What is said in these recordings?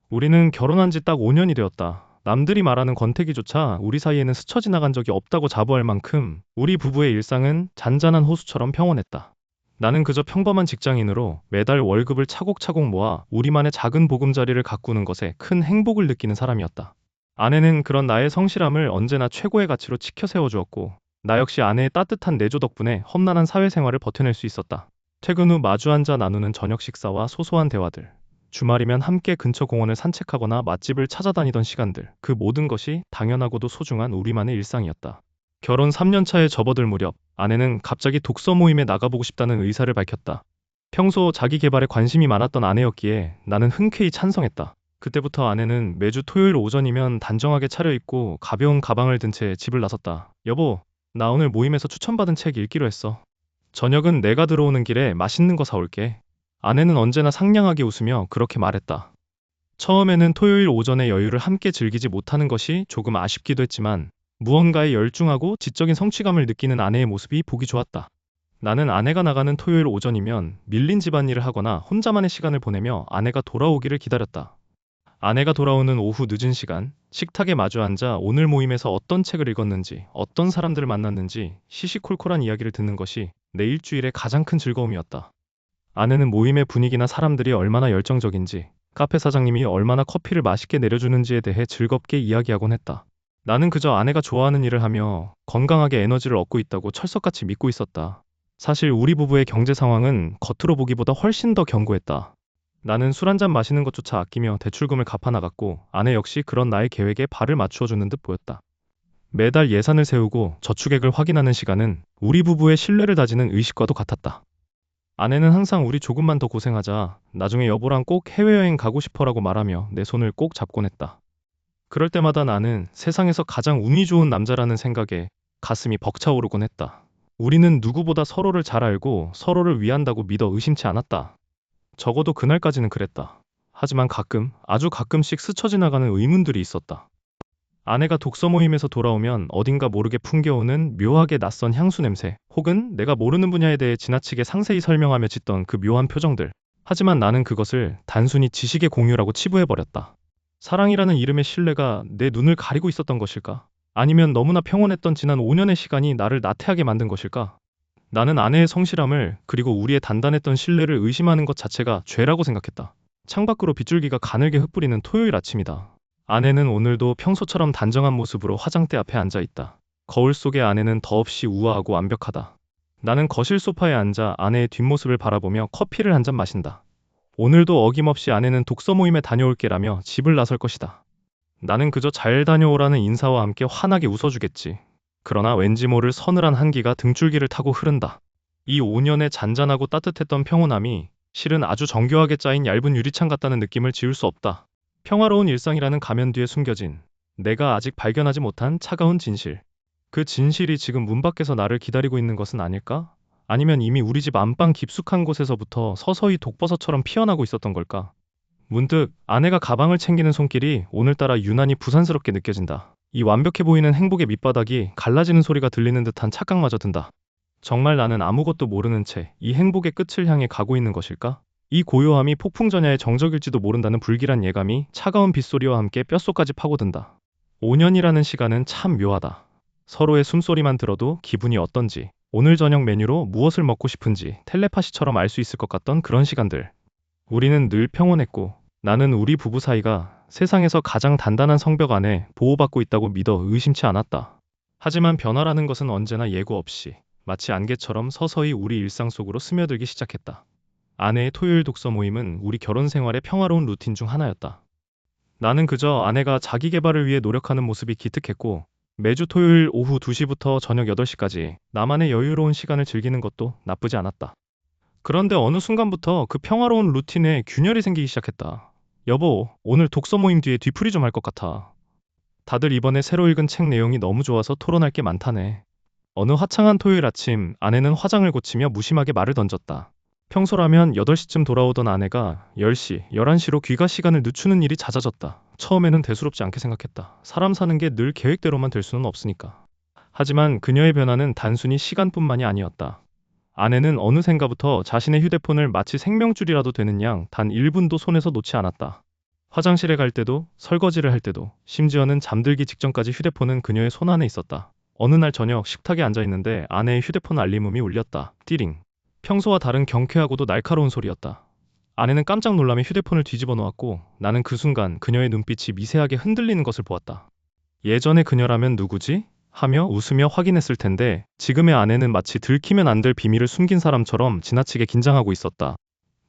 우리는 결혼한 지 딱 5년이 되었다. 남들이 말하는 권태기조차 우리 사이에는 스쳐 지나간 적이 없다고 자부할 만큼 우리 부부의 일상은 잔잔한 호수처럼 평온했다. 나는 그저 평범한 직장인으로 매달 월급을 차곡차곡 모아 우리만의 작은 보금자리를 가꾸는 것에 큰 행복을 느끼는 사람이었다. 아내는 그런 나의 성실함을 언제나 최고의 가치로 지켜 세워주었고, 나 역시 아내의 따뜻한 내조 덕분에 험난한 사회생활을 버텨낼 수 있었다. 퇴근 후 마주 앉아 나누는 저녁 식사와 소소한 대화들, 주말이면 함께 근처 공원을 산책하거나 맛집을 찾아다니던 시간들, 그 모든 것이 당연하고도 소중한 우리만의 일상이었다. 결혼 3년 차에 접어들 무렵, 아내는 갑자기 독서 모임에 나가보고 싶다는 의사를 밝혔다. 평소 자기 개발에 관심이 많았던 아내였기에 나는 흔쾌히 찬성했다. 그때부터 아내는 매주 토요일 오전이면 단정하게 차려입고 가벼운 가방을 든 채 집을 나섰다. 여보, 나 오늘 모임에서 추천받은 책 읽기로 했어. 저녁은 내가 들어오는 길에 맛있는 거 사올게. 아내는 언제나 상냥하게 웃으며 그렇게 말했다. 처음에는 토요일 오전의 여유를 함께 즐기지 못하는 것이 조금 아쉽기도 했지만, 무언가에 열중하고 지적인 성취감을 느끼는 아내의 모습이 보기 좋았다. 나는 아내가 나가는 토요일 오전이면 밀린 집안일을 하거나 혼자만의 시간을 보내며 아내가 돌아오기를 기다렸다. 아내가 돌아오는 오후 늦은 시간, 식탁에 마주 앉아 오늘 모임에서 어떤 책을 읽었는지, 어떤 사람들을 만났는지 시시콜콜한 이야기를 듣는 것이 내 일주일의 가장 큰 즐거움이었다. 아내는 모임의 분위기나 사람들이 얼마나 열정적인지, 카페 사장님이 얼마나 커피를 맛있게 내려주는지에 대해 즐겁게 이야기하곤 했다. 나는 그저 아내가 좋아하는 일을 하며 건강하게 에너지를 얻고 있다고 철석같이 믿고 있었다. 사실 우리 부부의 경제 상황은 겉으로 보기보다 훨씬 더 견고했다. 나는 술 한잔 마시는 것조차 아끼며 대출금을 갚아 나갔고, 아내 역시 그런 나의 계획에 발을 맞추어 주는 듯 보였다. 매달 예산을 세우고 저축액을 확인하는 시간은 우리 부부의 신뢰를 다지는 의식과도 같았다. 아내는 항상 우리 조금만 더 고생하자, 나중에 여보랑 꼭 해외여행 가고 싶어라고 말하며 내 손을 꼭 잡곤 했다. 그럴 때마다 나는 세상에서 가장 운이 좋은 남자라는 생각에 가슴이 벅차오르곤 했다. 우리는 누구보다 서로를 잘 알고 서로를 위한다고 믿어 의심치 않았다. 적어도 그날까지는 그랬다. 하지만 가끔, 아주 가끔씩 스쳐 지나가는 의문들이 있었다. 아내가 독서 모임에서 돌아오면 어딘가 모르게 풍겨오는 묘하게 낯선 향수 냄새, 혹은 내가 모르는 분야에 대해 지나치게 상세히 설명하며 짓던 그 묘한 표정들. 하지만 나는 그것을 단순히 지식의 공유라고 치부해버렸다. 사랑이라는 이름의 신뢰가 내 눈을 가리고 있었던 것일까? 아니면 너무나 평온했던 지난 5년의 시간이 나를 나태하게 만든 것일까? 나는 아내의 성실함을, 그리고 우리의 단단했던 신뢰를 의심하는 것 자체가 죄라고 생각했다. 창밖으로 빗줄기가 가늘게 흩뿌리는 토요일 아침이다. 아내는 오늘도 평소처럼 단정한 모습으로 화장대 앞에 앉아 있다. 거울 속의 아내는 더없이 우아하고 완벽하다. 나는 거실 소파에 앉아 아내의 뒷모습을 바라보며 커피를 한 잔 마신다. 오늘도 어김없이 아내는 독서 모임에 다녀올게라며 집을 나설 것이다. 나는 그저 잘 다녀오라는 인사와 함께 환하게 웃어주겠지. 그러나 왠지 모를 서늘한 한기가 등줄기를 타고 흐른다. 이 5년의 잔잔하고 따뜻했던 평온함이 실은 아주 정교하게 짜인 얇은 유리창 같다는 느낌을 지울 수 없다. 평화로운 일상이라는 가면 뒤에 숨겨진 내가 아직 발견하지 못한 차가운 진실. 그 진실이 지금 문 밖에서 나를 기다리고 있는 것은 아닐까? 아니면 이미 우리 집 안방 깊숙한 곳에서부터 서서히 독버섯처럼 피어나고 있었던 걸까? 문득 아내가 가방을 챙기는 손길이 오늘따라 유난히 부산스럽게 느껴진다. 이 완벽해 보이는 행복의 밑바닥이 갈라지는 소리가 들리는 듯한 착각마저 든다. 정말 나는 아무것도 모르는 채 이 행복의 끝을 향해 가고 있는 것일까? 이 고요함이 폭풍전야의 정적일지도 모른다는 불길한 예감이 차가운 빗소리와 함께 뼛속까지 파고든다. 5년이라는 시간은 참 묘하다. 서로의 숨소리만 들어도 기분이 어떤지, 오늘 저녁 메뉴로 무엇을 먹고 싶은지 텔레파시처럼 알 수 있을 것 같던 그런 시간들. 우리는 늘 평온했고, 나는 우리 부부 사이가 세상에서 가장 단단한 성벽 안에 보호받고 있다고 믿어 의심치 않았다. 하지만 변화라는 것은 언제나 예고 없이 마치 안개처럼 서서히 우리 일상 속으로 스며들기 시작했다. 아내의 토요일 독서 모임은 우리 결혼 생활의 평화로운 루틴 중 하나였다. 나는 그저 아내가 자기 개발을 위해 노력하는 모습이 기특했고, 매주 토요일 오후 2시부터 저녁 8시까지 나만의 여유로운 시간을 즐기는 것도 나쁘지 않았다. 그런데 어느 순간부터 그 평화로운 루틴에 균열이 생기기 시작했다. 여보, 오늘 독서 모임 뒤에 뒤풀이 좀 할 것 같아. 다들 이번에 새로 읽은 책 내용이 너무 좋아서 토론할 게 많다네. 어느 화창한 토요일 아침, 아내는 화장을 고치며 무심하게 말을 던졌다. 평소라면 8시쯤 돌아오던 아내가 10시, 11시로 귀가 시간을 늦추는 일이 잦아졌다. 처음에는 대수롭지 않게 생각했다. 사람 사는 게 늘 계획대로만 될 수는 없으니까. 하지만 그녀의 변화는 단순히 시간뿐만이 아니었다. 아내는 어느샌가부터 자신의 휴대폰을 마치 생명줄이라도 되는 양 단 1분도 손에서 놓지 않았다. 화장실에 갈 때도, 설거지를 할 때도, 심지어는 잠들기 직전까지 휴대폰은 그녀의 손 안에 있었다. 어느 날 저녁 식탁에 앉아 있는데 아내의 휴대폰 알림음이 울렸다. 띠링. 평소와 다른 경쾌하고도 날카로운 소리였다. 아내는 깜짝 놀라며 휴대폰을 뒤집어 놓았고 나는 그 순간 그녀의 눈빛이 미세하게 흔들리는 것을 보았다. 예전의 그녀라면 누구지? 하며 웃으며 확인했을 텐데 지금의 아내는 마치 들키면 안 될 비밀을 숨긴 사람처럼 지나치게 긴장하고 있었다.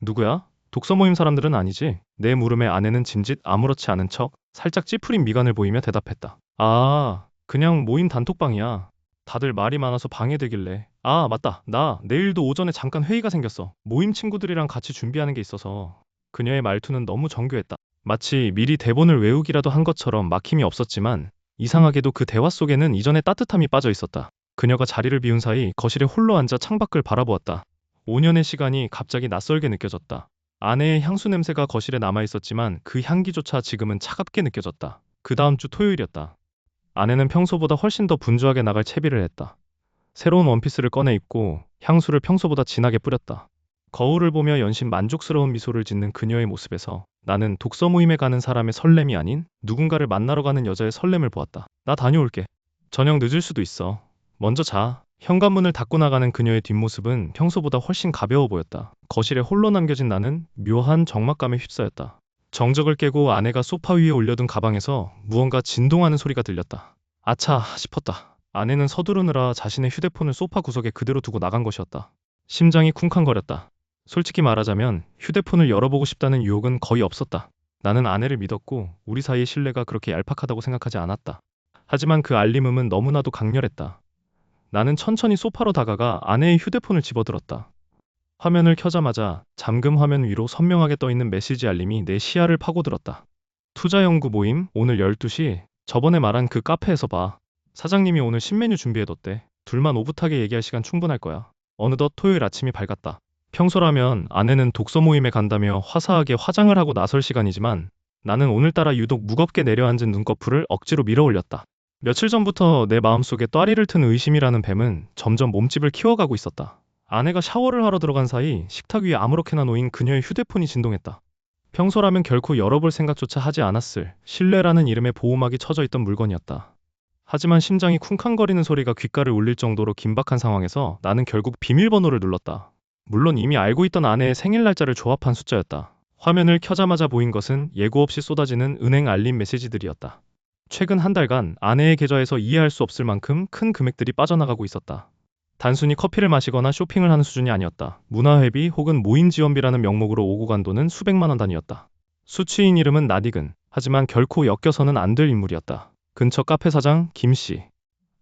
누구야? 독서 모임 사람들은 아니지? 내 물음에 아내는 짐짓 아무렇지 않은 척 살짝 찌푸린 미간을 보이며 대답했다. 아, 그냥 모임 단톡방이야. 다들 말이 많아서 방해되길래. 아, 맞다. 나 내일도 오전에 잠깐 회의가 생겼어. 모임 친구들이랑 같이 준비하는 게 있어서. 그녀의 말투는 너무 정교했다. 마치 미리 대본을 외우기라도 한 것처럼 막힘이 없었지만 이상하게도 그 대화 속에는 이전의 따뜻함이 빠져 있었다. 그녀가 자리를 비운 사이 거실에 홀로 앉아 창밖을 바라보았다. 5년의 시간이 갑자기 낯설게 느껴졌다. 아내의 향수 냄새가 거실에 남아 있었지만 그 향기조차 지금은 차갑게 느껴졌다. 그 다음 주 토요일이었다. 아내는 평소보다 훨씬 더 분주하게 나갈 채비를 했다. 새로운 원피스를 꺼내 입고 향수를 평소보다 진하게 뿌렸다. 거울을 보며 연신 만족스러운 미소를 짓는 그녀의 모습에서 나는 독서 모임에 가는 사람의 설렘이 아닌 누군가를 만나러 가는 여자의 설렘을 보았다. 나 다녀올게. 저녁 늦을 수도 있어. 먼저 자. 현관문을 닫고 나가는 그녀의 뒷모습은 평소보다 훨씬 가벼워 보였다. 거실에 홀로 남겨진 나는 묘한 적막감에 휩싸였다. 정적을 깨고 아내가 소파 위에 올려둔 가방에서 무언가 진동하는 소리가 들렸다. 아차 싶었다. 아내는 서두르느라 자신의 휴대폰을 소파 구석에 그대로 두고 나간 것이었다. 심장이 쿵쾅거렸다. 솔직히 말하자면 휴대폰을 열어보고 싶다는 유혹은 거의 없었다. 나는 아내를 믿었고 우리 사이의 신뢰가 그렇게 얄팍하다고 생각하지 않았다. 하지만 그 알림음은 너무나도 강렬했다. 나는 천천히 소파로 다가가 아내의 휴대폰을 집어들었다. 화면을 켜자마자 잠금 화면 위로 선명하게 떠있는 메시지 알림이 내 시야를 파고들었다. 투자연구 모임 오늘 12시 저번에 말한 그 카페에서 봐. 사장님이 오늘 신메뉴 준비해뒀대. 둘만 오붓하게 얘기할 시간 충분할 거야. 어느덧 토요일 아침이 밝았다. 평소라면 아내는 독서 모임에 간다며 화사하게 화장을 하고 나설 시간이지만 나는 오늘따라 유독 무겁게 내려앉은 눈꺼풀을 억지로 밀어 올렸다. 며칠 전부터 내 마음속에 또아리를 튼 의심이라는 뱀은 점점 몸집을 키워가고 있었다. 아내가 샤워를 하러 들어간 사이 식탁 위에 아무렇게나 놓인 그녀의 휴대폰이 진동했다. 평소라면 결코 열어볼 생각조차 하지 않았을 신뢰라는 이름의 보호막이 쳐져 있던 물건이었다. 하지만 심장이 쿵쾅거리는 소리가 귓가를 울릴 정도로 긴박한 상황에서 나는 결국 비밀번호를 눌렀다. 물론 이미 알고 있던 아내의 생일 날짜를 조합한 숫자였다. 화면을 켜자마자 보인 것은 예고 없이 쏟아지는 은행 알림 메시지들이었다. 최근 한 달간 아내의 계좌에서 이해할 수 없을 만큼 큰 금액들이 빠져나가고 있었다. 단순히 커피를 마시거나 쇼핑을 하는 수준이 아니었다. 문화회비 혹은 모임 지원비라는 명목으로 오고 간 돈은 수백만 원 단위였다. 수취인 이름은 낯익은 하지만 결코 엮여서는 안 될 인물이었다. 근처 카페 사장 김씨.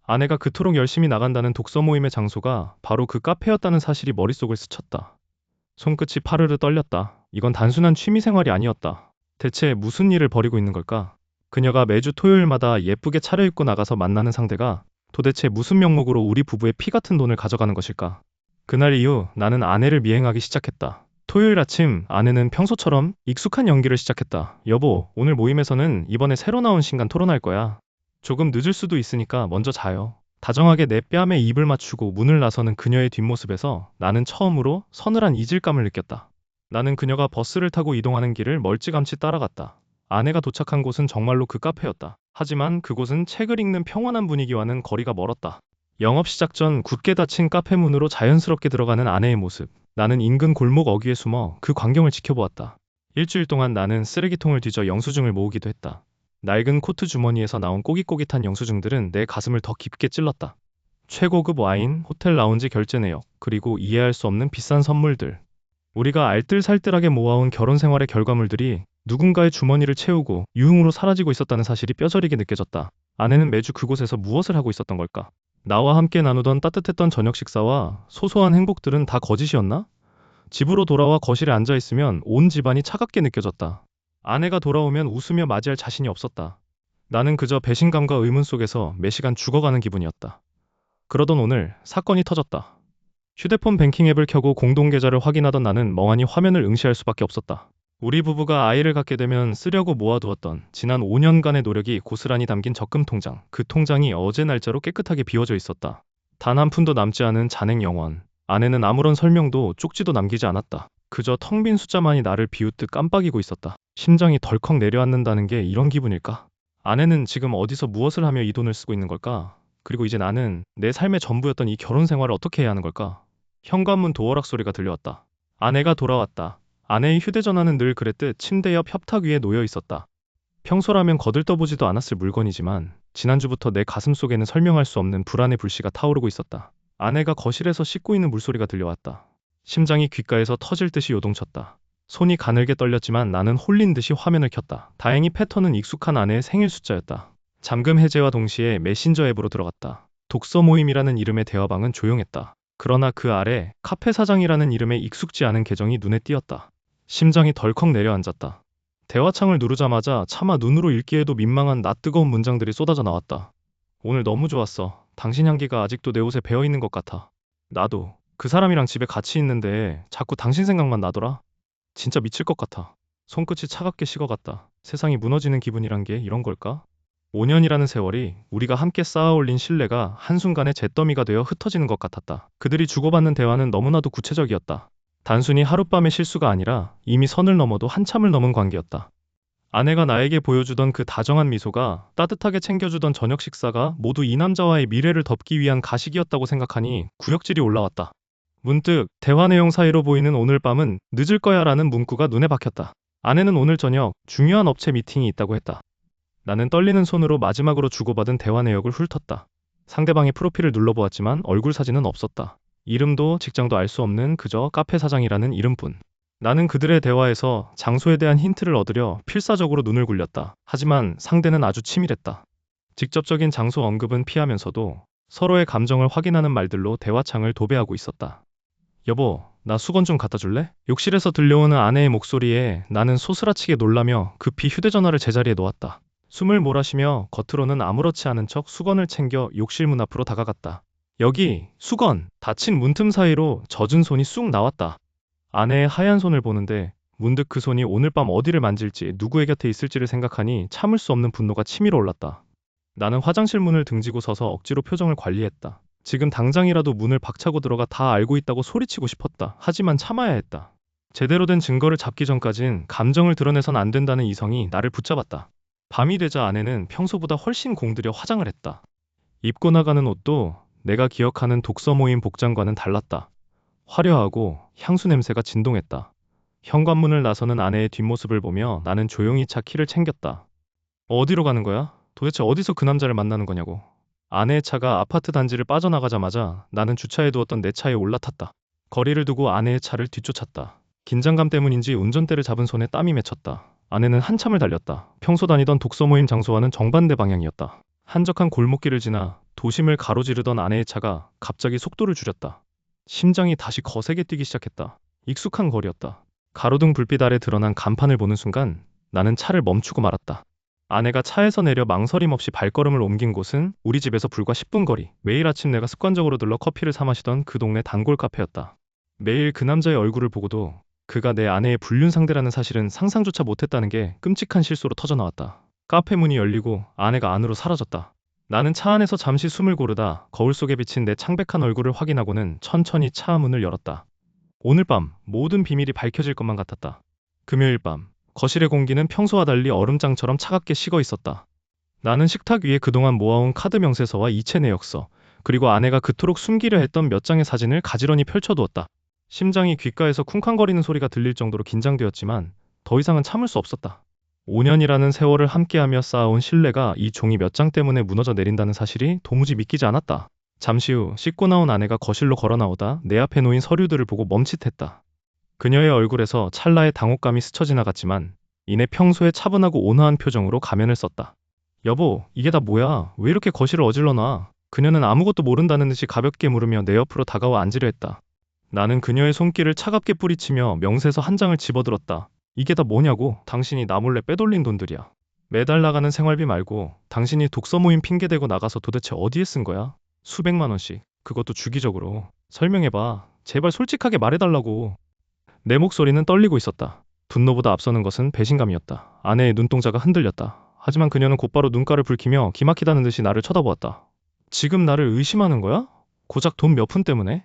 아내가 그토록 열심히 나간다는 독서 모임의 장소가 바로 그 카페였다는 사실이 머릿속을 스쳤다. 손끝이 파르르 떨렸다. 이건 단순한 취미생활이 아니었다. 대체 무슨 일을 벌이고 있는 걸까? 그녀가 매주 토요일마다 예쁘게 차려입고 나가서 만나는 상대가 도대체 무슨 명목으로 우리 부부의 피 같은 돈을 가져가는 것일까? 그날 이후 나는 아내를 미행하기 시작했다. 토요일 아침 아내는 평소처럼 익숙한 연기를 시작했다. 여보, 오늘 모임에서는 이번에 새로 나온 신간 토론할 거야. 조금 늦을 수도 있으니까 먼저 자요. 다정하게 내 뺨에 입을 맞추고 문을 나서는 그녀의 뒷모습에서 나는 처음으로 서늘한 이질감을 느꼈다. 나는 그녀가 버스를 타고 이동하는 길을 멀찌감치 따라갔다. 아내가 도착한 곳은 정말로 그 카페였다. 하지만 그곳은 책을 읽는 평온한 분위기와는 거리가 멀었다. 영업 시작 전 굳게 닫힌 카페 문으로 자연스럽게 들어가는 아내의 모습. 나는 인근 골목 어귀에 숨어 그 광경을 지켜보았다. 일주일 동안 나는 쓰레기통을 뒤져 영수증을 모으기도 했다. 낡은 코트 주머니에서 나온 꼬깃꼬깃한 영수증들은 내 가슴을 더 깊게 찔렀다. 최고급 와인, 호텔 라운지 결제 내역, 그리고 이해할 수 없는 비싼 선물들. 우리가 알뜰살뜰하게 모아온 결혼 생활의 결과물들이 누군가의 주머니를 채우고 유흥으로 사라지고 있었다는 사실이 뼈저리게 느껴졌다. 아내는 매주 그곳에서 무엇을 하고 있었던 걸까? 나와 함께 나누던 따뜻했던 저녁 식사와 소소한 행복들은 다 거짓이었나? 집으로 돌아와 거실에 앉아있으면 온 집안이 차갑게 느껴졌다. 아내가 돌아오면 웃으며 맞이할 자신이 없었다. 나는 그저 배신감과 의문 속에서 매시간 죽어가는 기분이었다. 그러던 오늘 사건이 터졌다. 휴대폰 뱅킹 앱을 켜고 공동 계좌를 확인하던 나는 멍하니 화면을 응시할 수밖에 없었다. 우리 부부가 아이를 갖게 되면 쓰려고 모아두었던 지난 5년간의 노력이 고스란히 담긴 적금 통장. 그 통장이 어제 날짜로 깨끗하게 비워져 있었다. 단 한 푼도 남지 않은 잔액 영원. 아내는 아무런 설명도 쪽지도 남기지 않았다. 그저 텅 빈 숫자만이 나를 비웃듯 깜빡이고 있었다. 심장이 덜컥 내려앉는다는 게 이런 기분일까? 아내는 지금 어디서 무엇을 하며 이 돈을 쓰고 있는 걸까? 그리고 이제 나는 내 삶의 전부였던 이 결혼 생활을 어떻게 해야 하는 걸까? 현관문 도어락 소리가 들려왔다. 아내가 돌아왔다. 아내의 휴대전화는 늘 그랬듯 침대 옆 협탁 위에 놓여 있었다. 평소라면 거들떠보지도 않았을 물건이지만 지난주부터 내 가슴 속에는 설명할 수 없는 불안의 불씨가 타오르고 있었다. 아내가 거실에서 씻고 있는 물소리가 들려왔다. 심장이 귓가에서 터질 듯이 요동쳤다. 손이 가늘게 떨렸지만 나는 홀린 듯이 화면을 켰다. 다행히 패턴은 익숙한 아내의 생일 숫자였다. 잠금 해제와 동시에 메신저 앱으로 들어갔다. 독서 모임이라는 이름의 대화방은 조용했다. 그러나 그 아래 카페 사장이라는 이름의 익숙지 않은 계정이 눈에 띄었다. 심장이 덜컥 내려앉았다. 대화창을 누르자마자 차마 눈으로 읽기에도 민망한 낯뜨거운 문장들이 쏟아져 나왔다. 오늘 너무 좋았어. 당신 향기가 아직도 내 옷에 배어있는 것 같아. 나도 그 사람이랑 집에 같이 있는데 자꾸 당신 생각만 나더라. 진짜 미칠 것 같아. 손끝이 차갑게 식어갔다. 세상이 무너지는 기분이란 게 이런 걸까? 5년이라는 세월이 우리가 함께 쌓아올린 신뢰가 한순간에 잿더미가 되어 흩어지는 것 같았다. 그들이 주고받는 대화는 너무나도 구체적이었다. 단순히 하룻밤의 실수가 아니라 이미 선을 넘어도 한참을 넘은 관계였다. 아내가 나에게 보여주던 그 다정한 미소가, 따뜻하게 챙겨주던 저녁 식사가 모두 이 남자와의 미래를 덮기 위한 가식이었다고 생각하니 구역질이 올라왔다. 문득 대화 내용 사이로 보이는 오늘 밤은 늦을 거야 라는 문구가 눈에 박혔다. 아내는 오늘 저녁 중요한 업체 미팅이 있다고 했다. 나는 떨리는 손으로 마지막으로 주고받은 대화 내역을 훑었다. 상대방의 프로필을 눌러보았지만 얼굴 사진은 없었다. 이름도 직장도 알 수 없는 그저 카페 사장이라는 이름뿐. 나는 그들의 대화에서 장소에 대한 힌트를 얻으려 필사적으로 눈을 굴렸다. 하지만 상대는 아주 치밀했다. 직접적인 장소 언급은 피하면서도 서로의 감정을 확인하는 말들로 대화창을 도배하고 있었다. 여보, 나 수건 좀 갖다 줄래? 욕실에서 들려오는 아내의 목소리에 나는 소스라치게 놀라며 급히 휴대전화를 제자리에 놓았다. 숨을 몰아쉬며 겉으로는 아무렇지 않은 척 수건을 챙겨 욕실 문 앞으로 다가갔다. 여기, 수건! 닫힌 문틈 사이로 젖은 손이 쑥 나왔다. 아내의 하얀 손을 보는데 문득 그 손이 오늘 밤 어디를 만질지 누구의 곁에 있을지를 생각하니 참을 수 없는 분노가 치밀어 올랐다. 나는 화장실 문을 등지고 서서 억지로 표정을 관리했다. 지금 당장이라도 문을 박차고 들어가 다 알고 있다고 소리치고 싶었다. 하지만 참아야 했다. 제대로 된 증거를 잡기 전까진 감정을 드러내선 안 된다는 이성이 나를 붙잡았다. 밤이 되자 아내는 평소보다 훨씬 공들여 화장을 했다. 입고 나가는 옷도 내가 기억하는 독서 모임 복장과는 달랐다. 화려하고 향수 냄새가 진동했다. 현관문을 나서는 아내의 뒷모습을 보며 나는 조용히 차 키를 챙겼다. 어디로 가는 거야? 도대체 어디서 그 남자를 만나는 거냐고. 아내의 차가 아파트 단지를 빠져나가자마자 나는 주차해 두었던 내 차에 올라탔다. 거리를 두고 아내의 차를 뒤쫓았다. 긴장감 때문인지 운전대를 잡은 손에 땀이 맺혔다. 아내는 한참을 달렸다. 평소 다니던 독서 모임 장소와는 정반대 방향이었다. 한적한 골목길을 지나 도심을 가로지르던 아내의 차가 갑자기 속도를 줄였다. 심장이 다시 거세게 뛰기 시작했다. 익숙한 거리였다. 가로등 불빛 아래 드러난 간판을 보는 순간 나는 차를 멈추고 말았다. 아내가 차에서 내려 망설임 없이 발걸음을 옮긴 곳은 우리 집에서 불과 10분 거리. 매일 아침 내가 습관적으로 들러 커피를 사 마시던 그 동네 단골 카페였다. 매일 그 남자의 얼굴을 보고도 그가 내 아내의 불륜 상대라는 사실은 상상조차 못했다는 게 끔찍한 실소로 터져나왔다. 카페 문이 열리고 아내가 안으로 사라졌다. 나는 차 안에서 잠시 숨을 고르다 거울 속에 비친 내 창백한 얼굴을 확인하고는 천천히 차 문을 열었다. 오늘 밤 모든 비밀이 밝혀질 것만 같았다. 금요일 밤 거실의 공기는 평소와 달리 얼음장처럼 차갑게 식어 있었다. 나는 식탁 위에 그동안 모아온 카드 명세서와 이체 내역서, 그리고 아내가 그토록 숨기려 했던 몇 장의 사진을 가지런히 펼쳐두었다. 심장이 귓가에서 쿵쾅거리는 소리가 들릴 정도로 긴장되었지만 더 이상은 참을 수 없었다. 5년이라는 세월을 함께하며 쌓아온 신뢰가 이 종이 몇 장 때문에 무너져 내린다는 사실이 도무지 믿기지 않았다. 잠시 후 씻고 나온 아내가 거실로 걸어 나오다 내 앞에 놓인 서류들을 보고 멈칫했다. 그녀의 얼굴에서 찰나의 당혹감이 스쳐 지나갔지만 이내 평소에 차분하고 온화한 표정으로 가면을 썼다. 여보, 이게 다 뭐야? 왜 이렇게 거실을 어질러 놔? 그녀는 아무것도 모른다는 듯이 가볍게 물으며 내 옆으로 다가와 앉으려 했다. 나는 그녀의 손길을 차갑게 뿌리치며 명세서 한 장을 집어들었다. 이게 다 뭐냐고? 당신이 나 몰래 빼돌린 돈들이야. 매달 나가는 생활비 말고 당신이 독서 모임 핑계대고 나가서 도대체 어디에 쓴 거야? 수백만 원씩. 그것도 주기적으로. 설명해봐. 제발 솔직하게 말해달라고. 내 목소리는 떨리고 있었다. 분노보다 앞서는 것은 배신감이었다. 아내의 눈동자가 흔들렸다. 하지만 그녀는 곧바로 눈가를 붉히며 기막히다는 듯이 나를 쳐다보았다. 지금 나를 의심하는 거야? 고작 돈 몇 푼 때문에?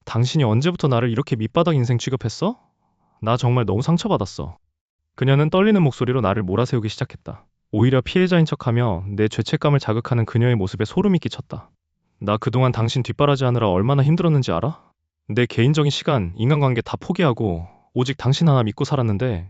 당신이 언제부터 나를 이렇게 밑바닥 인생 취급했어? 나 정말 너무 상처받았어. 그녀는 떨리는 목소리로 나를 몰아세우기 시작했다. 오히려 피해자인 척하며 내 죄책감을 자극하는 그녀의 모습에 소름이 끼쳤다. 나 그동안 당신 뒷바라지하느라 얼마나 힘들었는지 알아? 내 개인적인 시간, 인간관계 다 포기하고 오직 당신 하나 믿고 살았는데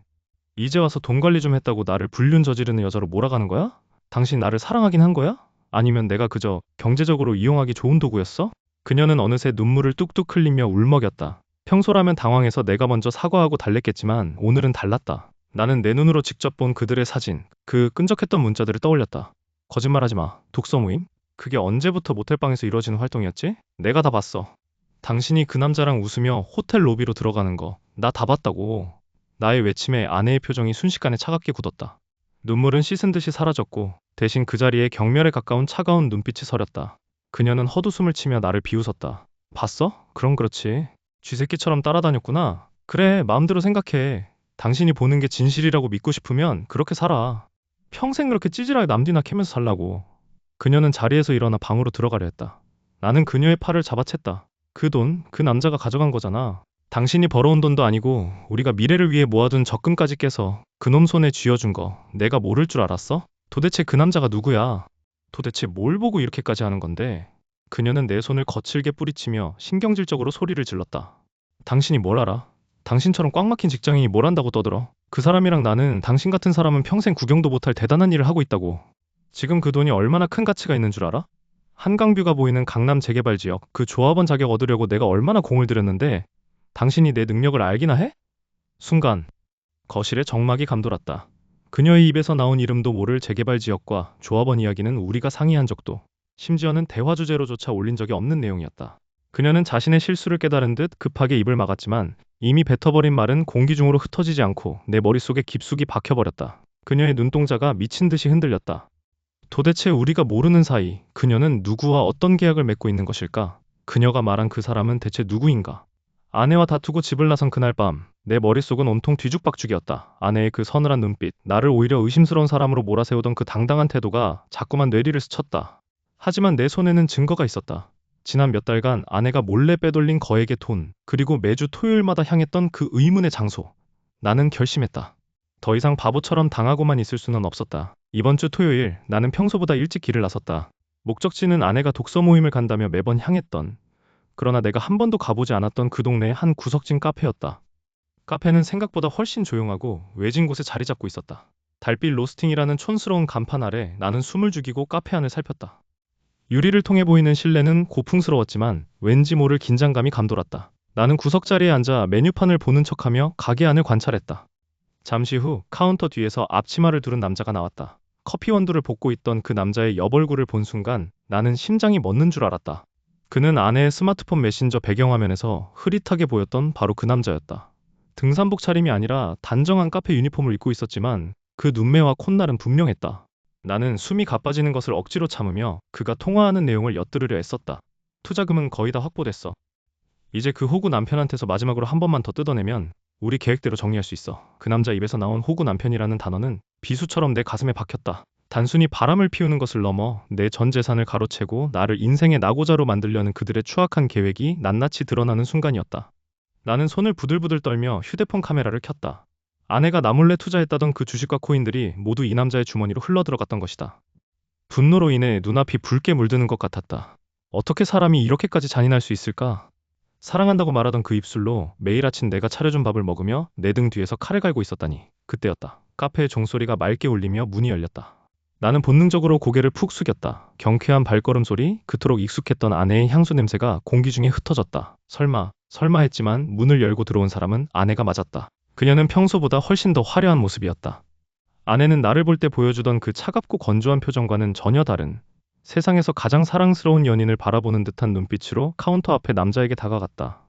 이제 와서 돈 관리 좀 했다고 나를 불륜 저지르는 여자로 몰아가는 거야? 당신 나를 사랑하긴 한 거야? 아니면 내가 그저 경제적으로 이용하기 좋은 도구였어? 그녀는 어느새 눈물을 뚝뚝 흘리며 울먹였다. 평소라면 당황해서 내가 먼저 사과하고 달랬겠지만 오늘은 달랐다. 나는 내 눈으로 직접 본 그들의 사진, 그 끈적했던 문자들을 떠올렸다. 거짓말하지 마. 독서 모임? 그게 언제부터 모텔방에서 이루어지는 활동이었지? 내가 다 봤어. 당신이 그 남자랑 웃으며 호텔 로비로 들어가는 거, 나 다 봤다고. 나의 외침에 아내의 표정이 순식간에 차갑게 굳었다. 눈물은 씻은 듯이 사라졌고 대신 그 자리에 경멸에 가까운 차가운 눈빛이 서렸다. 그녀는 헛웃음을 치며 나를 비웃었다. 봤어? 그럼 그렇지. 쥐새끼처럼 따라다녔구나. 그래, 마음대로 생각해. 당신이 보는 게 진실이라고 믿고 싶으면 그렇게 살아. 평생 그렇게 찌질하게 남 뒤나 캐면서 살라고. 그녀는 자리에서 일어나 방으로 들어가려 했다. 나는 그녀의 팔을 잡아챘다. 그 돈, 그 남자가 가져간 거잖아. 당신이 벌어온 돈도 아니고 우리가 미래를 위해 모아둔 적금까지 깨서 그놈 손에 쥐어준 거 내가 모를 줄 알았어? 도대체 그 남자가 누구야? 도대체 뭘 보고 이렇게까지 하는 건데? 그녀는 내 손을 거칠게 뿌리치며 신경질적으로 소리를 질렀다. 당신이 뭘 알아? 당신처럼 꽉 막힌 직장인이 뭘 안다고 떠들어? 그 사람이랑 나는 당신 같은 사람은 평생 구경도 못할 대단한 일을 하고 있다고. 지금 그 돈이 얼마나 큰 가치가 있는 줄 알아? 한강뷰가 보이는 강남 재개발 지역, 그 조합원 자격 얻으려고 내가 얼마나 공을 들였는데 당신이 내 능력을 알기나 해? 순간 거실에 정막이 감돌았다. 그녀의 입에서 나온 이름도 모를 재개발 지역과 조합원 이야기는 우리가 상의한 적도, 심지어는 대화 주제로조차 올린 적이 없는 내용이었다. 그녀는 자신의 실수를 깨달은 듯 급하게 입을 막았지만 이미 뱉어버린 말은 공기 중으로 흩어지지 않고 내 머릿속에 깊숙이 박혀버렸다. 그녀의 눈동자가 미친 듯이 흔들렸다. 도대체 우리가 모르는 사이 그녀는 누구와 어떤 계약을 맺고 있는 것일까? 그녀가 말한 그 사람은 대체 누구인가? 아내와 다투고 집을 나선 그날 밤, 내 머릿속은 온통 뒤죽박죽이었다. 아내의 그 서늘한 눈빛, 나를 오히려 의심스러운 사람으로 몰아세우던 그 당당한 태도가 자꾸만 뇌리를 스쳤다. 하지만 내 손에는 증거가 있었다. 지난 몇 달간 아내가 몰래 빼돌린 거액의 돈, 그리고 매주 토요일마다 향했던 그 의문의 장소. 나는 결심했다. 더 이상 바보처럼 당하고만 있을 수는 없었다. 이번 주 토요일, 나는 평소보다 일찍 길을 나섰다. 목적지는 아내가 독서 모임을 간다며 매번 향했던, 그러나 내가 한 번도 가보지 않았던 그 동네의 한 구석진 카페였다. 카페는 생각보다 훨씬 조용하고 외진 곳에 자리 잡고 있었다. 달빛 로스팅이라는 촌스러운 간판 아래 나는 숨을 죽이고 카페 안을 살폈다. 유리를 통해 보이는 실내는 고풍스러웠지만 왠지 모를 긴장감이 감돌았다. 나는 구석자리에 앉아 메뉴판을 보는 척하며 가게 안을 관찰했다. 잠시 후 카운터 뒤에서 앞치마를 두른 남자가 나왔다. 커피 원두를 볶고 있던 그 남자의 옆얼굴을 본 순간 나는 심장이 멎는 줄 알았다. 그는 아내의 스마트폰 메신저 배경화면에서 흐릿하게 보였던 바로 그 남자였다. 등산복 차림이 아니라 단정한 카페 유니폼을 입고 있었지만 그 눈매와 콧날은 분명했다. 나는 숨이 가빠지는 것을 억지로 참으며 그가 통화하는 내용을 엿들으려 애썼다. 투자금은 거의 다 확보됐어. 이제 그 호구 남편한테서 마지막으로 한 번만 더 뜯어내면 우리 계획대로 정리할 수 있어. 그 남자 입에서 나온 호구 남편이라는 단어는 비수처럼 내 가슴에 박혔다. 단순히 바람을 피우는 것을 넘어 내 전 재산을 가로채고 나를 인생의 낙오자로 만들려는 그들의 추악한 계획이 낱낱이 드러나는 순간이었다. 나는 손을 부들부들 떨며 휴대폰 카메라를 켰다. 아내가 나 몰래 투자했다던 그 주식과 코인들이 모두 이 남자의 주머니로 흘러들어갔던 것이다. 분노로 인해 눈앞이 붉게 물드는 것 같았다. 어떻게 사람이 이렇게까지 잔인할 수 있을까? 사랑한다고 말하던 그 입술로 매일 아침 내가 차려준 밥을 먹으며 내 등 뒤에서 칼을 갈고 있었다니. 그때였다. 카페의 종소리가 맑게 울리며 문이 열렸다. 나는 본능적으로 고개를 푹 숙였다. 경쾌한 발걸음 소리, 그토록 익숙했던 아내의 향수 냄새가 공기 중에 흩어졌다. 설마 했지만 문을 열고 들어온 사람은 아내가 맞았다. 그녀는 평소보다 훨씬 더 화려한 모습이었다. 아내는 나를 볼 때 보여주던 그 차갑고 건조한 표정과는 전혀 다른, 세상에서 가장 사랑스러운 연인을 바라보는 듯한 눈빛으로 카운터 앞에 남자에게 다가갔다.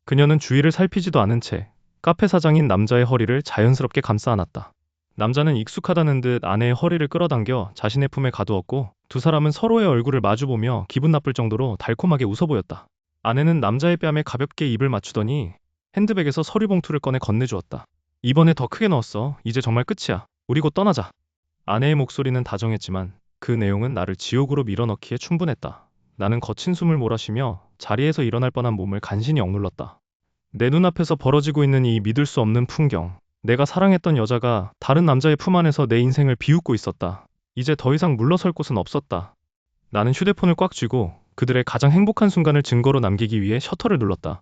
그녀는 주위를 살피지도 않은 채 카페 사장인 남자의 허리를 자연스럽게 감싸 안았다. 남자는 익숙하다는 듯 아내의 허리를 끌어당겨 자신의 품에 가두었고 두 사람은 서로의 얼굴을 마주보며 기분 나쁠 정도로 달콤하게 웃어 보였다. 아내는 남자의 뺨에 가볍게 입을 맞추더니 핸드백에서 서류 봉투를 꺼내 건네주었다. 이번에 더 크게 넣었어. 이제 정말 끝이야. 우리 곧 떠나자. 아내의 목소리는 다정했지만 그 내용은 나를 지옥으로 밀어넣기에 충분했다. 나는 거친 숨을 몰아쉬며 자리에서 일어날 뻔한 몸을 간신히 억눌렀다. 내 눈앞에서 벌어지고 있는 이 믿을 수 없는 풍경, 내가 사랑했던 여자가 다른 남자의 품 안에서 내 인생을 비웃고 있었다. 이제 더 이상 물러설 곳은 없었다. 나는 휴대폰을 꽉 쥐고 그들의 가장 행복한 순간을 증거로 남기기 위해 셔터를 눌렀다.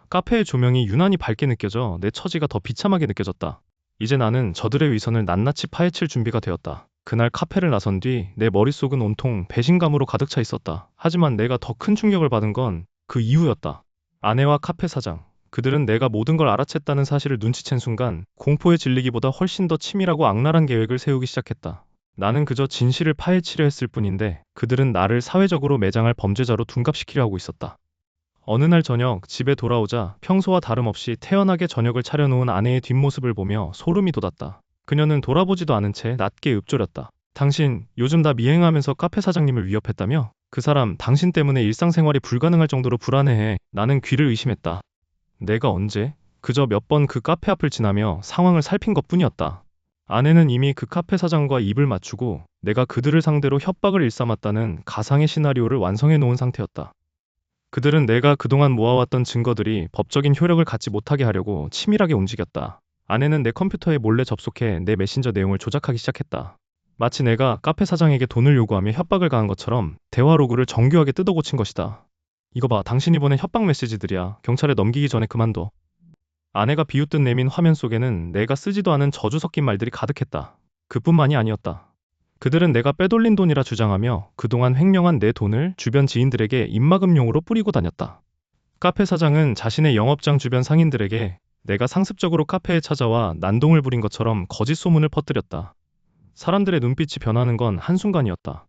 카페의 조명이 유난히 밝게 느껴져 내 처지가 더 비참하게 느껴졌다. 이제 나는 저들의 위선을 낱낱이 파헤칠 준비가 되었다. 그날 카페를 나선 뒤 내 머릿속은 온통 배신감으로 가득 차 있었다. 하지만 내가 더 큰 충격을 받은 건 그 이후였다. 아내와 카페 사장, 그들은 내가 모든 걸 알아챘다는 사실을 눈치챈 순간 공포에 질리기보다 훨씬 더 치밀하고 악랄한 계획을 세우기 시작했다. 나는 그저 진실을 파헤치려 했을 뿐인데 그들은 나를 사회적으로 매장할 범죄자로 둔갑시키려 하고 있었다. 어느 날 저녁 집에 돌아오자 평소와 다름없이 태연하게 저녁을 차려놓은 아내의 뒷모습을 보며 소름이 돋았다. 그녀는 돌아보지도 않은 채 낮게 읊조렸다. 당신 요즘 나 미행하면서 카페 사장님을 위협했다며? 그 사람 당신 때문에 일상생활이 불가능할 정도로 불안해해. 나는 귀를 의심했다. 내가 언제? 그저 몇 번 그 카페 앞을 지나며 상황을 살핀 것뿐이었다. 아내는 이미 그 카페 사장과 입을 맞추고 내가 그들을 상대로 협박을 일삼았다는 가상의 시나리오를 완성해 놓은 상태였다. 그들은 내가 그동안 모아왔던 증거들이 법적인 효력을 갖지 못하게 하려고 치밀하게 움직였다. 아내는 내 컴퓨터에 몰래 접속해 내 메신저 내용을 조작하기 시작했다. 마치 내가 카페 사장에게 돈을 요구하며 협박을 가한 것처럼 대화 로그를 정교하게 뜯어 고친 것이다. 이거 봐, 당신이 보낸 협박 메시지들이야. 경찰에 넘기기 전에 그만둬. 아내가 비웃듯 내민 화면 속에는 내가 쓰지도 않은 저주 섞인 말들이 가득했다. 그뿐만이 아니었다. 그들은 내가 빼돌린 돈이라 주장하며 그동안 횡령한 내 돈을 주변 지인들에게 입막음용으로 뿌리고 다녔다. 카페 사장은 자신의 영업장 주변 상인들에게 내가 상습적으로 카페에 찾아와 난동을 부린 것처럼 거짓 소문을 퍼뜨렸다. 사람들의 눈빛이 변하는 건 한순간이었다.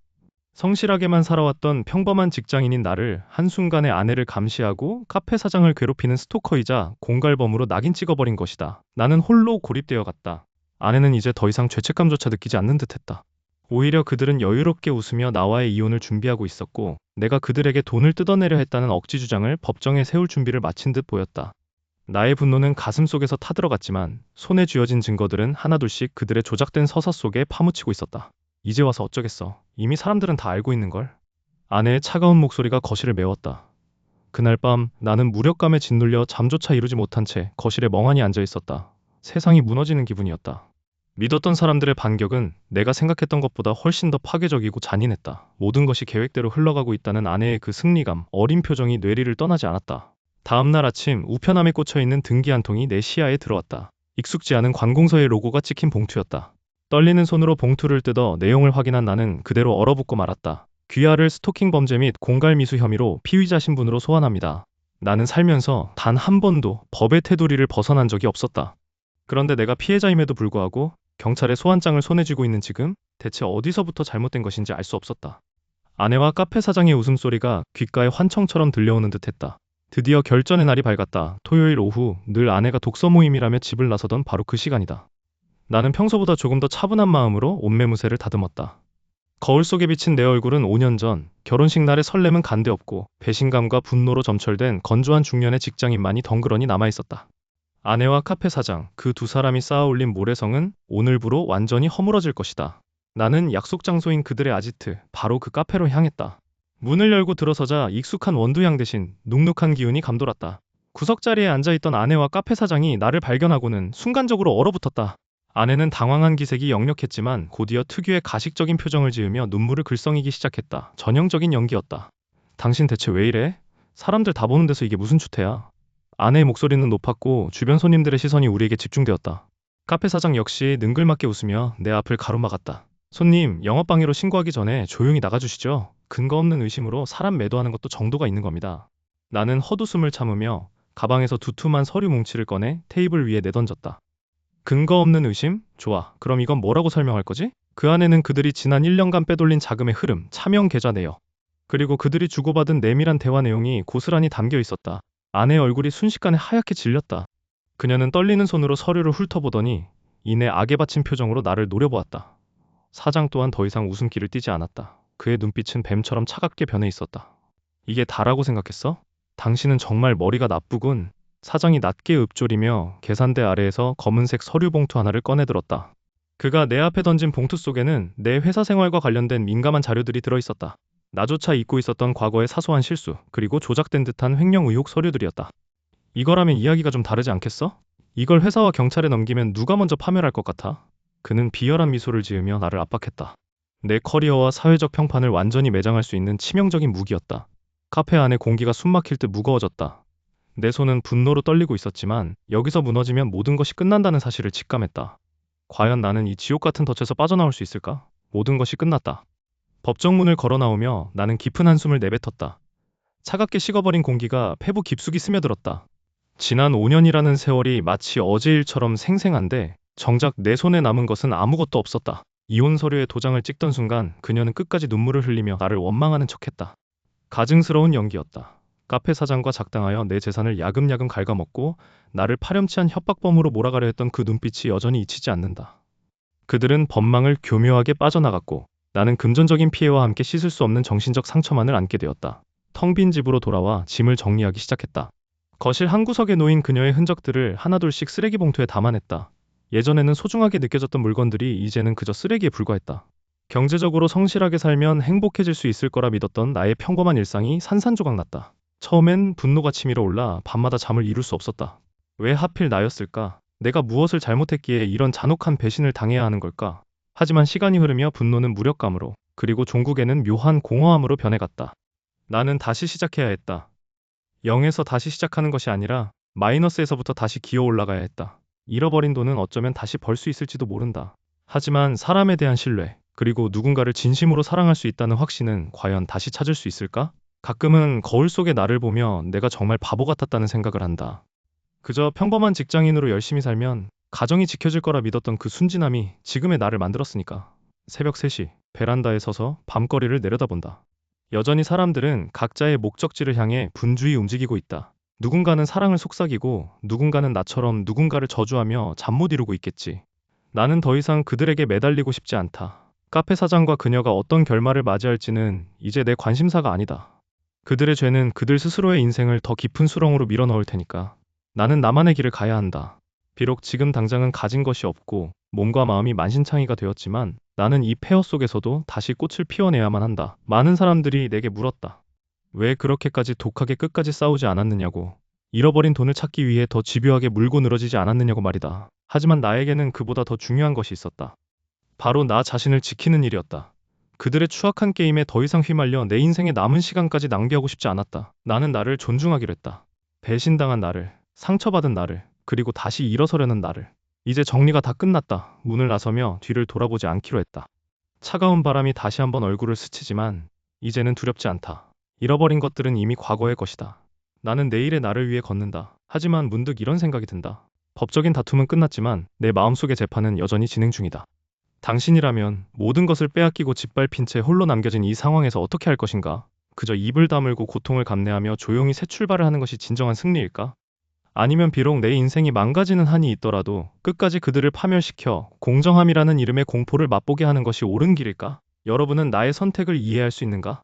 성실하게만 살아왔던 평범한 직장인인 나를 한순간에 아내를 감시하고 카페 사장을 괴롭히는 스토커이자 공갈범으로 낙인 찍어버린 것이다. 나는 홀로 고립되어 갔다. 아내는 이제 더 이상 죄책감조차 느끼지 않는 듯했다. 오히려 그들은 여유롭게 웃으며 나와의 이혼을 준비하고 있었고 내가 그들에게 돈을 뜯어내려 했다는 억지 주장을 법정에 세울 준비를 마친 듯 보였다. 나의 분노는 가슴속에서 타들어갔지만 손에 쥐어진 증거들은 하나둘씩 그들의 조작된 서사 속에 파묻히고 있었다. 이제 와서 어쩌겠어. 이미 사람들은 다 알고 있는걸. 아내의 차가운 목소리가 거실을 메웠다. 그날 밤 나는 무력감에 짓눌려 잠조차 이루지 못한 채 거실에 멍하니 앉아 있었다. 세상이 무너지는 기분이었다. 믿었던 사람들의 반격은 내가 생각했던 것보다 훨씬 더 파괴적이고 잔인했다. 모든 것이 계획대로 흘러가고 있다는 아내의 그 승리감, 어린 표정이 뇌리를 떠나지 않았다. 다음날 아침 우편함에 꽂혀있는 등기 한 통이 내 시야에 들어왔다. 익숙지 않은 관공서의 로고가 찍힌 봉투였다. 떨리는 손으로 봉투를 뜯어 내용을 확인한 나는 그대로 얼어붙고 말았다. 귀하를 스토킹 범죄 및 공갈미수 혐의로 피의자 신분으로 소환합니다. 나는 살면서 단 한 번도 법의 테두리를 벗어난 적이 없었다. 그런데 내가 피해자임에도 불구하고 경찰의 소환장을 손에 쥐고 있는 지금 대체 어디서부터 잘못된 것인지 알 수 없었다. 아내와 카페 사장의 웃음소리가 귓가에 환청처럼 들려오는 듯했다. 드디어 결전의 날이 밝았다. 토요일 오후 늘 아내가 독서 모임이라며 집을 나서던 바로 그 시간이다. 나는 평소보다 조금 더 차분한 마음으로 옷매무새를 다듬었다. 거울 속에 비친 내 얼굴은 5년 전 결혼식 날의 설렘은 간데없고 배신감과 분노로 점철된 건조한 중년의 직장인만이 덩그러니 남아있었다. 아내와 카페 사장, 그 두 사람이 쌓아올린 모래성은 오늘부로 완전히 허물어질 것이다. 나는 약속 장소인 그들의 아지트, 바로 그 카페로 향했다. 문을 열고 들어서자 익숙한 원두향 대신 눅눅한 기운이 감돌았다. 구석자리에 앉아있던 아내와 카페 사장이 나를 발견하고는 순간적으로 얼어붙었다. 아내는 당황한 기색이 역력했지만 곧이어 특유의 가식적인 표정을 지으며 눈물을 글썽이기 시작했다. 전형적인 연기였다. 당신 대체 왜 이래? 사람들 다 보는 데서 이게 무슨 추태야? 아내의 목소리는 높았고 주변 손님들의 시선이 우리에게 집중되었다. 카페 사장 역시 능글맞게 웃으며 내 앞을 가로막았다. 손님, 영업방해로 신고하기 전에 조용히 나가주시죠. 근거 없는 의심으로 사람 매도하는 것도 정도가 있는 겁니다. 나는 헛웃음을 참으며 가방에서 두툼한 서류 뭉치를 꺼내 테이블 위에 내던졌다. 근거 없는 의심? 좋아. 그럼 이건 뭐라고 설명할 거지? 그 안에는 그들이 지난 1년간 빼돌린 자금의 흐름, 차명 계좌 내역, 그리고 그들이 주고받은 내밀한 대화 내용이 고스란히 담겨 있었다. 아내의 얼굴이 순식간에 하얗게 질렸다. 그녀는 떨리는 손으로 서류를 훑어보더니 이내 악에 받친 표정으로 나를 노려보았다. 사장 또한 더 이상 웃음기를 띠지 않았다. 그의 눈빛은 뱀처럼 차갑게 변해 있었다. 이게 다라고 생각했어? 당신은 정말 머리가 나쁘군. 사장이 낮게 읊조리며 계산대 아래에서 검은색 서류 봉투 하나를 꺼내들었다. 그가 내 앞에 던진 봉투 속에는 내 회사 생활과 관련된 민감한 자료들이 들어있었다. 나조차 잊고 있었던 과거의 사소한 실수, 그리고 조작된 듯한 횡령 의혹 서류들이었다. 이거라면 이야기가 좀 다르지 않겠어? 이걸 회사와 경찰에 넘기면 누가 먼저 파멸할 것 같아? 그는 비열한 미소를 지으며 나를 압박했다. 내 커리어와 사회적 평판을 완전히 매장할 수 있는 치명적인 무기였다. 카페 안의 공기가 숨막힐 듯 무거워졌다. 내 손은 분노로 떨리고 있었지만 여기서 무너지면 모든 것이 끝난다는 사실을 직감했다. 과연 나는 이 지옥 같은 덫에서 빠져나올 수 있을까? 모든 것이 끝났다. 법정문을 걸어 나오며 나는 깊은 한숨을 내뱉었다. 차갑게 식어버린 공기가 폐부 깊숙이 스며들었다. 지난 5년이라는 세월이 마치 어제 일처럼 생생한데 정작 내 손에 남은 것은 아무것도 없었다. 이혼 서류에 도장을 찍던 순간 그녀는 끝까지 눈물을 흘리며 나를 원망하는 척했다. 가증스러운 연기였다. 카페 사장과 작당하여 내 재산을 야금야금 갉아먹고 나를 파렴치한 협박범으로 몰아가려 했던 그 눈빛이 여전히 잊히지 않는다. 그들은 법망을 교묘하게 빠져나갔고 나는 금전적인 피해와 함께 씻을 수 없는 정신적 상처만을 안게 되었다. 텅 빈 집으로 돌아와 짐을 정리하기 시작했다. 거실 한 구석에 놓인 그녀의 흔적들을 하나둘씩 쓰레기 봉투에 담아냈다. 예전에는 소중하게 느껴졌던 물건들이 이제는 그저 쓰레기에 불과했다. 경제적으로 성실하게 살면 행복해질 수 있을 거라 믿었던 나의 평범한 일상이 산산조각 났다. 처음엔 분노가 치밀어 올라 밤마다 잠을 이룰 수 없었다. 왜 하필 나였을까? 내가 무엇을 잘못했기에 이런 잔혹한 배신을 당해야 하는 걸까? 하지만 시간이 흐르며 분노는 무력감으로, 그리고 종국에는 묘한 공허함으로 변해갔다. 나는 다시 시작해야 했다. 0에서 다시 시작하는 것이 아니라 마이너스에서부터 다시 기어 올라가야 했다. 잃어버린 돈은 어쩌면 다시 벌 수 있을지도 모른다. 하지만 사람에 대한 신뢰, 그리고 누군가를 진심으로 사랑할 수 있다는 확신은 과연 다시 찾을 수 있을까? 가끔은 거울 속의 나를 보며 내가 정말 바보 같았다는 생각을 한다. 그저 평범한 직장인으로 열심히 살면 가정이 지켜질 거라 믿었던 그 순진함이 지금의 나를 만들었으니까. 새벽 3시, 베란다에 서서 밤거리를 내려다본다. 여전히 사람들은 각자의 목적지를 향해 분주히 움직이고 있다. 누군가는 사랑을 속삭이고 누군가는 나처럼 누군가를 저주하며 잠 못 이루고 있겠지. 나는 더 이상 그들에게 매달리고 싶지 않다. 카페 사장과 그녀가 어떤 결말을 맞이할지는 이제 내 관심사가 아니다. 그들의 죄는 그들 스스로의 인생을 더 깊은 수렁으로 밀어넣을 테니까. 나는 나만의 길을 가야 한다. 비록 지금 당장은 가진 것이 없고 몸과 마음이 만신창이가 되었지만 나는 이 폐허 속에서도 다시 꽃을 피워내야만 한다. 많은 사람들이 내게 물었다. 왜 그렇게까지 독하게 끝까지 싸우지 않았느냐고. 잃어버린 돈을 찾기 위해 더 집요하게 물고 늘어지지 않았느냐고 말이다. 하지만 나에게는 그보다 더 중요한 것이 있었다. 바로 나 자신을 지키는 일이었다. 그들의 추악한 게임에 더 이상 휘말려 내 인생의 남은 시간까지 낭비하고 싶지 않았다. 나는 나를 존중하기로 했다. 배신당한 나를, 상처받은 나를, 그리고 다시 일어서려는 나를. 이제 정리가 다 끝났다. 문을 나서며 뒤를 돌아보지 않기로 했다. 차가운 바람이 다시 한번 얼굴을 스치지만 이제는 두렵지 않다. 잃어버린 것들은 이미 과거의 것이다. 나는 내일의 나를 위해 걷는다. 하지만 문득 이런 생각이 든다. 법적인 다툼은 끝났지만 내 마음속의 재판은 여전히 진행 중이다. 당신이라면 모든 것을 빼앗기고 짓밟힌 채 홀로 남겨진 이 상황에서 어떻게 할 것인가? 그저 입을 다물고 고통을 감내하며 조용히 새 출발을 하는 것이 진정한 승리일까? 아니면 비록 내 인생이 망가지는 한이 있더라도 끝까지 그들을 파멸시켜 공정함이라는 이름의 공포를 맛보게 하는 것이 옳은 길일까? 여러분은 나의 선택을 이해할 수 있는가?